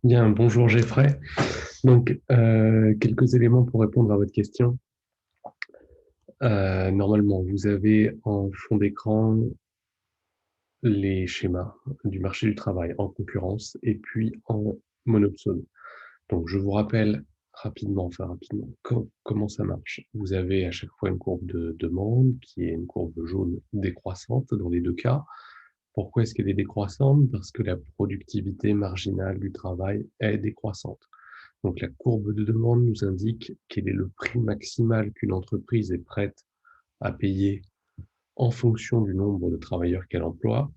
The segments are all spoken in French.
Bien, bonjour Geoffrey. Donc, quelques éléments pour répondre à votre question. Normalement, vous avez en fond d'écran les schémas du marché du travail en concurrence et puis en monopsone. Donc, je vous rappelle rapidement, comment ça marche. Vous avez à chaque fois une courbe de demande qui est une courbe jaune décroissante dans les deux cas. Pourquoi est-ce qu'elle est décroissante? Parce que la productivité marginale du travail est décroissante. Donc la courbe de demande nous indique quel est le prix maximal qu'une entreprise est prête à payer en fonction du nombre de travailleurs qu'elle emploie.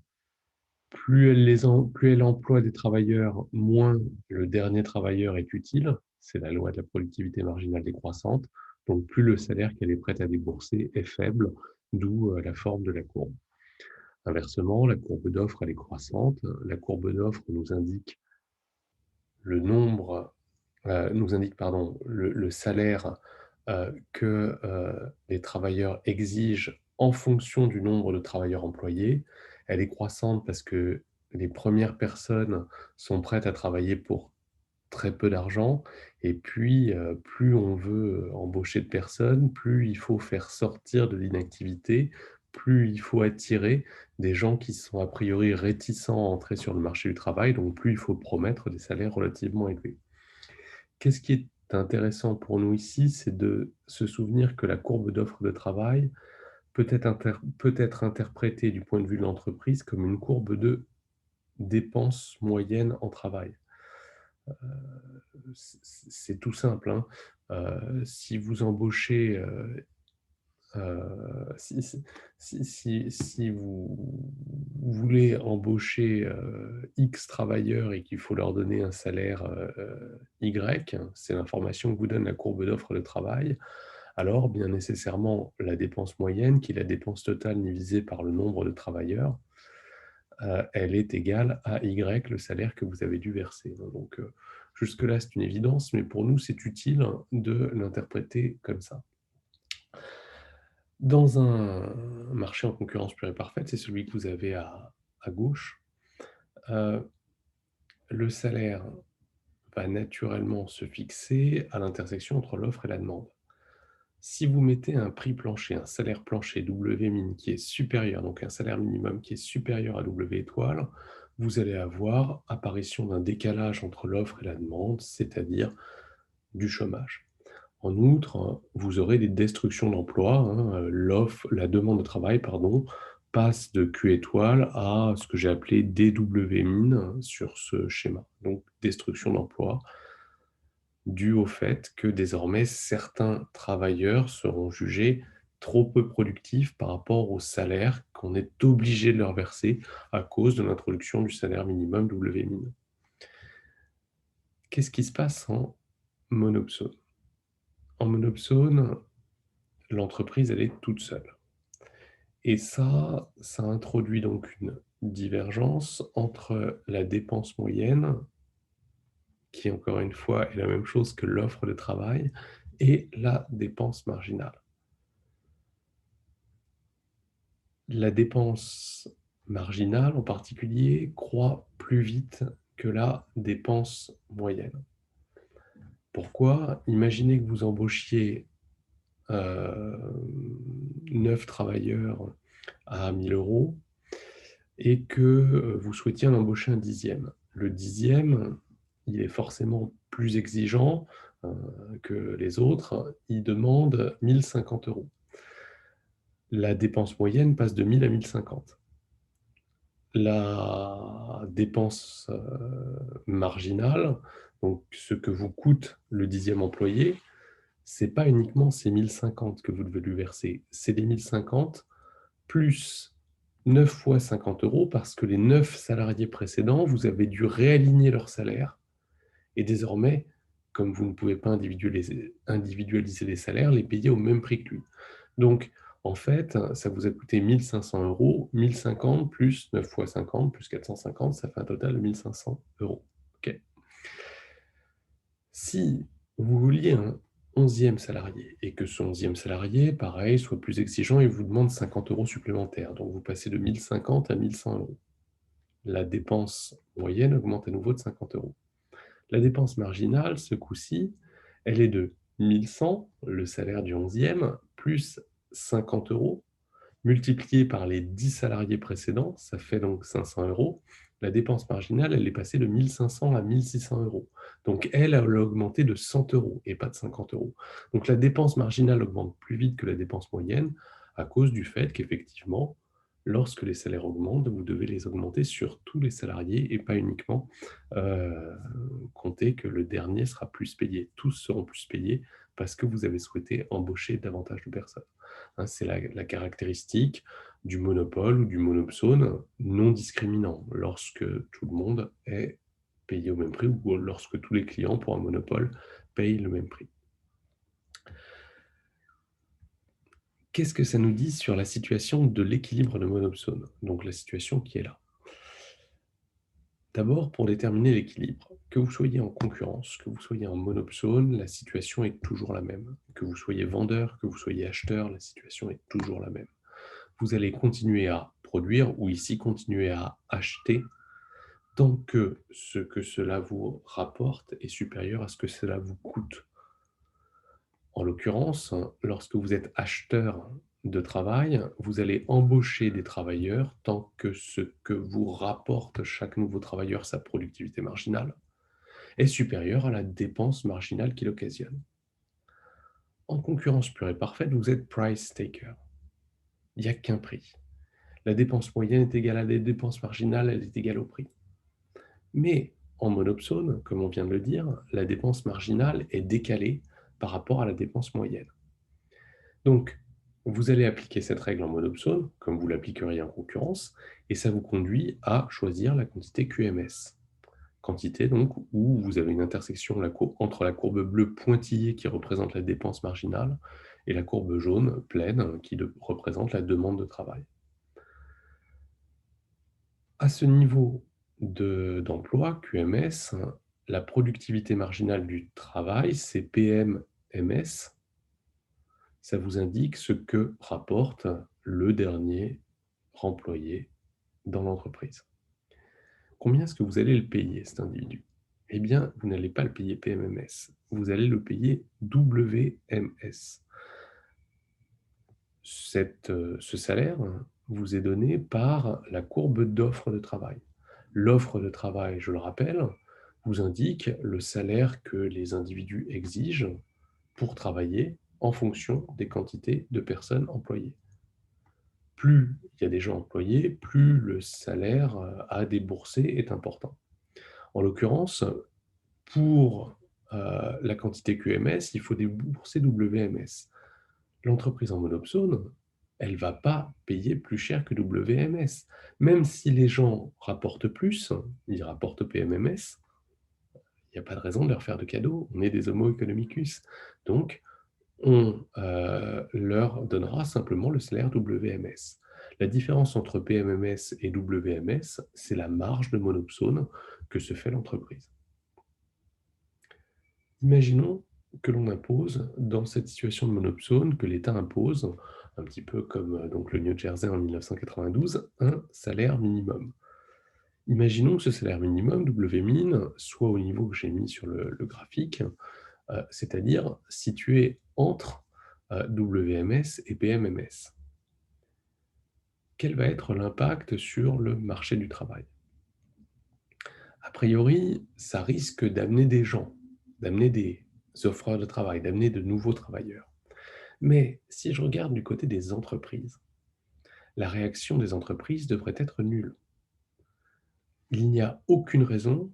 Plus elle emploie des travailleurs, moins le dernier travailleur est utile. C'est la loi de la productivité marginale décroissante. Donc plus le salaire qu'elle est prête à débourser est faible, d'où la forme de la courbe. Inversement, la courbe d'offre elle est croissante. La courbe d'offre nous indique le nombre nous indique pardon, le salaire que les travailleurs exigent en fonction du nombre de travailleurs employés. Elle est croissante parce que les premières personnes sont prêtes à travailler pour très peu d'argent. Et puis, plus on veut embaucher de personnes, plus il faut faire sortir de l'inactivité, plus il faut attirer des gens qui sont a priori réticents à entrer sur le marché du travail, donc plus il faut promettre des salaires relativement élevés. Qu'est-ce qui est intéressant pour nous ici, c'est de se souvenir que la courbe d'offre de travail peut être interprétée du point de vue de l'entreprise comme une courbe de dépenses moyennes en travail. C'est tout simple, hein. Si vous embauchez si, si vous voulez embaucher X travailleurs et qu'il faut leur donner un salaire Y, c'est l'information que vous donne la courbe d'offre de travail, alors bien nécessairement la dépense moyenne, qui est la dépense totale divisée par le nombre de travailleurs, elle est égale à Y, le salaire que vous avez dû verser. Donc jusque-là, c'est une évidence, mais pour nous, c'est utile de l'interpréter comme ça. Dans un marché en concurrence pure et parfaite, c'est celui que vous avez à gauche, euh, le salaire va naturellement se fixer à l'intersection entre l'offre et la demande. Si vous mettez un prix plancher, un salaire plancher W min qui est supérieur, donc un salaire minimum qui est supérieur à W étoile, vous allez avoir apparition d'un décalage entre l'offre et la demande, c'est-à-dire du chômage. En outre, vous aurez des destructions d'emplois, hein. La demande de travail, pardon, passe de Q étoile à ce que j'ai appelé DW min sur ce schéma. Donc, destruction d'emplois due au fait que désormais certains travailleurs seront jugés trop peu productifs par rapport au salaire qu'on est obligé de leur verser à cause de l'introduction du salaire minimum W min. Qu'est-ce qui se passe en monopsone? En monopsone, l'entreprise, elle est toute seule. Et ça introduit donc une divergence entre la dépense moyenne, qui encore une fois est la même chose que l'offre de travail, et la dépense marginale. La dépense marginale en particulier croît plus vite que la dépense moyenne. Pourquoi? Imaginez que vous embauchiez euh, 9 travailleurs à 1000 euros et que vous souhaitiez en embaucher un dixième. Le dixième, il est forcément plus exigeant que les autres. Il demande 1050 euros. La dépense moyenne passe de 1000 à 1050. La dépense marginale, donc ce que vous coûte le dixième employé, c'est pas uniquement ces 1050 que vous devez lui verser, c'est les 1050 plus 9 fois 50 euros parce que les 9 salariés précédents, vous avez dû réaligner leur salaire. Et désormais, comme vous ne pouvez pas individualiser les salaires, les payer au même prix que lui. Donc, en fait, ça vous a coûté 1500 euros, 1050 plus 9 fois 50 plus 450, ça fait un total de 1500 euros. OK. Si vous vouliez un onzième salarié et que ce onzième salarié, pareil, soit plus exigeant et vous demande 50 euros supplémentaires, donc vous passez de 1050 à 1100 euros. La dépense moyenne augmente à nouveau de 50 euros. La dépense marginale, ce coup-ci, elle est de 1 100, le salaire du 11e, plus 50 euros, multiplié par les 10 salariés précédents, ça fait donc 500 euros. La dépense marginale, elle est passée de 1 500 à 1 600 euros. Donc, elle a augmenté de 100 euros et pas de 50 euros. Donc, la dépense marginale augmente plus vite que la dépense moyenne à cause du fait qu'effectivement, lorsque les salaires augmentent, vous devez les augmenter sur tous les salariés et pas uniquement euh, compter que le dernier sera plus payé. Tous seront plus payés parce que vous avez souhaité embaucher davantage de personnes. Hein, c'est la caractéristique du monopole ou du monopsone non discriminant, lorsque tout le monde est payé au même prix ou lorsque tous les clients pour un monopole payent le même prix. Qu'est-ce que ça nous dit sur la situation de l'équilibre de monopsone? Donc la situation qui est là. D'abord, pour déterminer l'équilibre, que vous soyez en concurrence, que vous soyez en monopsone, la situation est toujours la même. Que vous soyez vendeur, que vous soyez acheteur, la situation est toujours la même. Vous allez continuer à produire ou ici continuer à acheter tant que ce que cela vous rapporte est supérieur à ce que cela vous coûte. En l'occurrence, lorsque vous êtes acheteur de travail, vous allez embaucher des travailleurs tant que ce que vous rapporte chaque nouveau travailleur, sa productivité marginale, est supérieur à la dépense marginale qu'il occasionne. En concurrence pure et parfaite, vous êtes price taker. Il n'y a qu'un prix. La dépense moyenne est égale à la dépense marginale, elle est égale au prix. Mais en monopsone, comme on vient de le dire, la dépense marginale est décalée par rapport à la dépense moyenne. Donc, vous allez appliquer cette règle en monopsone, comme vous l'appliqueriez en concurrence, et ça vous conduit à choisir la quantité QMS. Quantité donc où vous avez une intersection entre la courbe bleue pointillée qui représente la dépense marginale et la courbe jaune pleine qui représente la demande de travail. À ce niveau d'emploi, QMS, la productivité marginale du travail, c'est PMMS. Ça vous indique ce que rapporte le dernier employé dans l'entreprise. Combien est-ce que vous allez le payer, cet individu? Eh bien, vous n'allez pas le payer PMMS, vous allez le payer WMS. Ce salaire vous est donné par la courbe d'offre de travail. L'offre de travail, je le rappelle, vous indique le salaire que les individus exigent pour travailler en fonction des quantités de personnes employées. Plus il y a des gens employés, plus le salaire à débourser est important. En l'occurrence, pour la quantité QMS, il faut débourser WMS. L'entreprise en monopsone, elle ne va pas payer plus cher que WMS. Même si les gens rapportent plus, ils rapportent PMMS, il n'y a pas de raison de leur faire de cadeaux. On est des homo economicus. Donc, on leur donnera simplement le salaire WMS. La différence entre PMMS et WMS, c'est la marge de monopsone que se fait l'entreprise. Imaginons que l'on impose, dans cette situation de monopsone, que l'État impose, un petit peu comme donc, le New Jersey en 1992, un salaire minimum. Imaginons que ce salaire minimum, WMIN, soit au niveau que j'ai mis sur le graphique, c'est-à-dire situé entre WMS et PMMS. Quel va être l'impact sur le marché du travail? A priori, ça risque d'amener des gens, d'amener des offreurs de travail, d'amener de nouveaux travailleurs. Mais si je regarde du côté des entreprises, la réaction des entreprises devrait être nulle. Il n'y a aucune raison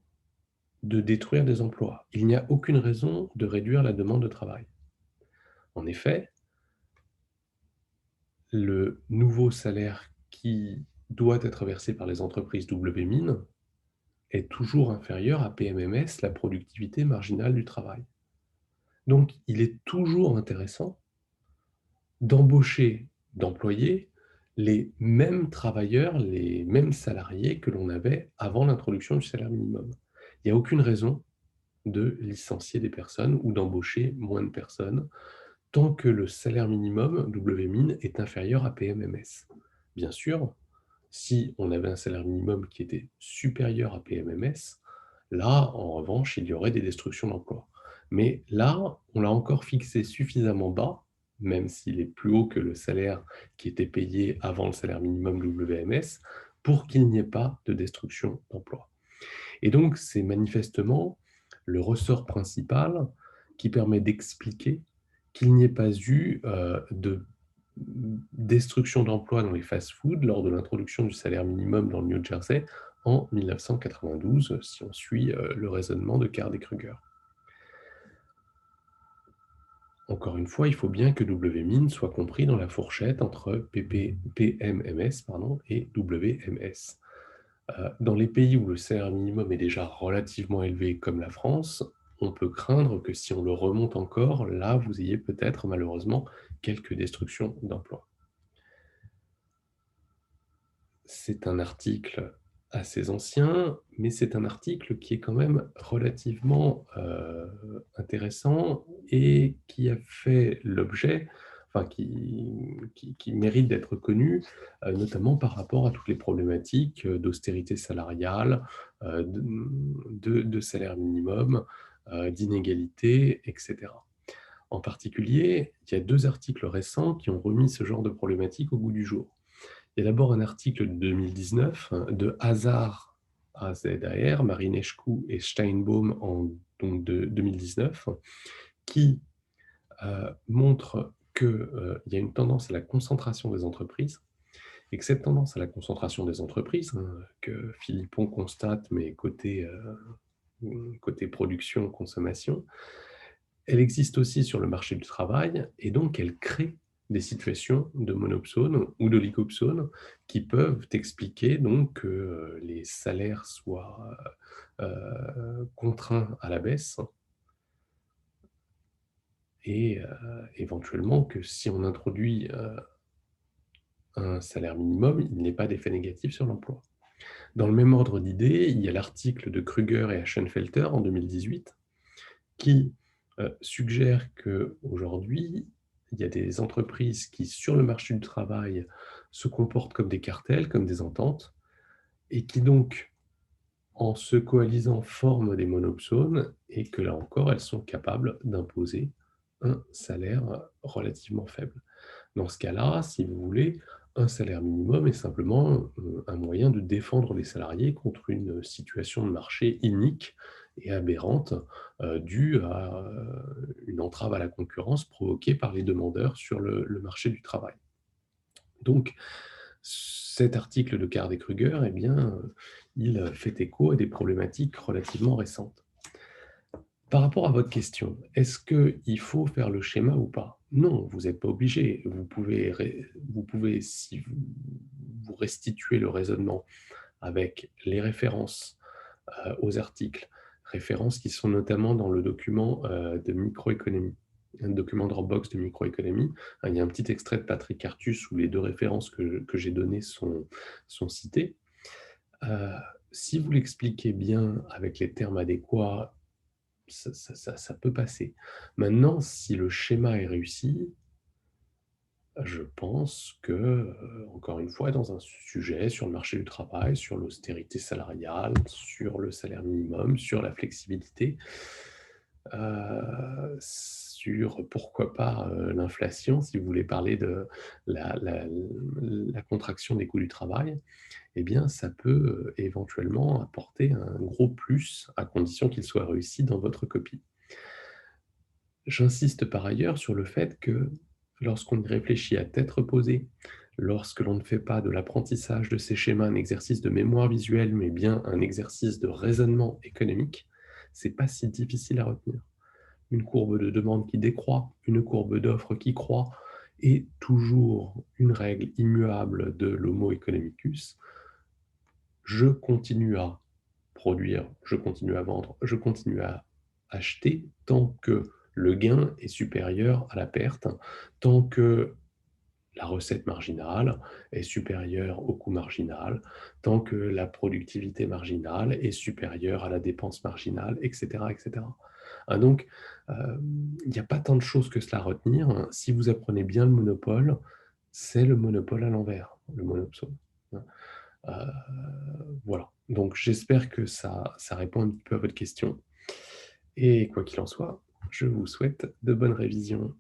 de détruire des emplois. Il n'y a aucune raison de réduire la demande de travail. En effet, le nouveau salaire qui doit être versé par les entreprises WMIN est toujours inférieur à PMMS, la productivité marginale du travail. Donc, il est toujours intéressant d'embaucher, d'employer les mêmes travailleurs, les mêmes salariés que l'on avait avant l'introduction du salaire minimum. Il n'y a aucune raison de licencier des personnes ou d'embaucher moins de personnes tant que le salaire minimum WMIN est inférieur à PMMS. Bien sûr, si on avait un salaire minimum qui était supérieur à PMMS, Là, en revanche, il y aurait des destructions d'emplois. Mais là, on l'a encore fixé suffisamment bas, même s'il est plus haut que le salaire qui était payé avant le salaire minimum WMS, pour qu'il n'y ait pas de destruction d'emplois. Et donc, c'est manifestement le ressort principal qui permet d'expliquer qu'il n'y ait pas eu de destruction d'emplois dans les fast-foods lors de l'introduction du salaire minimum dans le New Jersey en 1992, si on suit le raisonnement de Card et Kruger. Encore une fois, il faut bien que WMIN soit compris dans la fourchette entre PMMS et WMS. Dans les pays où le salaire minimum est déjà relativement élevé, comme la France, on peut craindre que si on le remonte encore, là, vous ayez peut-être malheureusement quelques destructions d'emplois. C'est un article assez ancien, mais c'est un article qui est quand même relativement intéressant et qui a fait l'objet, enfin qui mérite d'être connu, notamment par rapport à toutes les problématiques d'austérité salariale, de salaire minimum, d'inégalité, etc. En particulier, il y a 2 articles récents qui ont remis ce genre de problématique au goût du jour. Il y a d'abord un article de 2019 de Hazard, AZAR, Marinescu et Steinbaum donc de 2019, qui montre qu'il y a une tendance à la concentration des entreprises et que cette tendance à la concentration des entreprises, que Philippon constate, mais côté production, consommation, elle existe aussi sur le marché du travail et donc elle crée des situations de monopsone ou d'oligopsone qui peuvent expliquer donc que les salaires soient contraints à la baisse et éventuellement que si on introduit un salaire minimum, il n'y ait pas d'effet négatif sur l'emploi. Dans le même ordre d'idées, il y a l'article de Kruger et Aschenfelter en 2018 qui suggère qu'aujourd'hui, il y a des entreprises qui, sur le marché du travail, se comportent comme des cartels, comme des ententes, et qui donc, en se coalisant, forment des monopsones, et que là encore, elles sont capables d'imposer un salaire relativement faible. Dans ce cas-là, si vous voulez, un salaire minimum est simplement un moyen de défendre les salariés contre une situation de marché inique et aberrante due à une entrave à la concurrence provoquée par les demandeurs sur le marché du travail. Donc, cet article de Card et Kruger, eh bien, il fait écho à des problématiques relativement récentes. Par rapport à votre question, est-ce qu'il faut faire le schéma ou pas? Non, vous n'êtes pas obligé. Vous pouvez, si vous restituez le raisonnement avec les références aux articles, références qui sont notamment dans le document de microéconomie, un document Dropbox de microéconomie. Il y a un petit extrait de Patrick Artus où les 2 références que j'ai données sont citées. Si vous l'expliquez bien avec les termes adéquats, ça peut passer. Maintenant, si le schéma est réussi, je pense que, encore une fois, dans un sujet sur le marché du travail, sur l'austérité salariale, sur le salaire minimum, sur la flexibilité, sur pourquoi pas l'inflation, si vous voulez parler de la contraction des coûts du travail, eh bien, ça peut éventuellement apporter un gros plus, à condition qu'il soit réussi dans votre copie. J'insiste par ailleurs sur le fait que lorsqu'on y réfléchit à tête reposée, lorsque l'on ne fait pas de l'apprentissage de ces schémas un exercice de mémoire visuelle, mais bien un exercice de raisonnement économique, c'est pas si difficile à retenir. Une courbe de demande qui décroît, une courbe d'offre qui croît, et toujours une règle immuable de l'homo economicus, je continue à produire, je continue à vendre, je continue à acheter tant que le gain est supérieur à la perte, tant que la recette marginale est supérieure au coût marginal, tant que la productivité marginale est supérieure à la dépense marginale, etc. etc. Donc, il n'y a pas tant de choses que cela à retenir. Si vous apprenez bien le monopole, c'est le monopole à l'envers, le monopsone. Heu, voilà, donc j'espère que ça répond un petit peu à votre question et quoi qu'il en soit, je vous souhaite de bonnes révisions.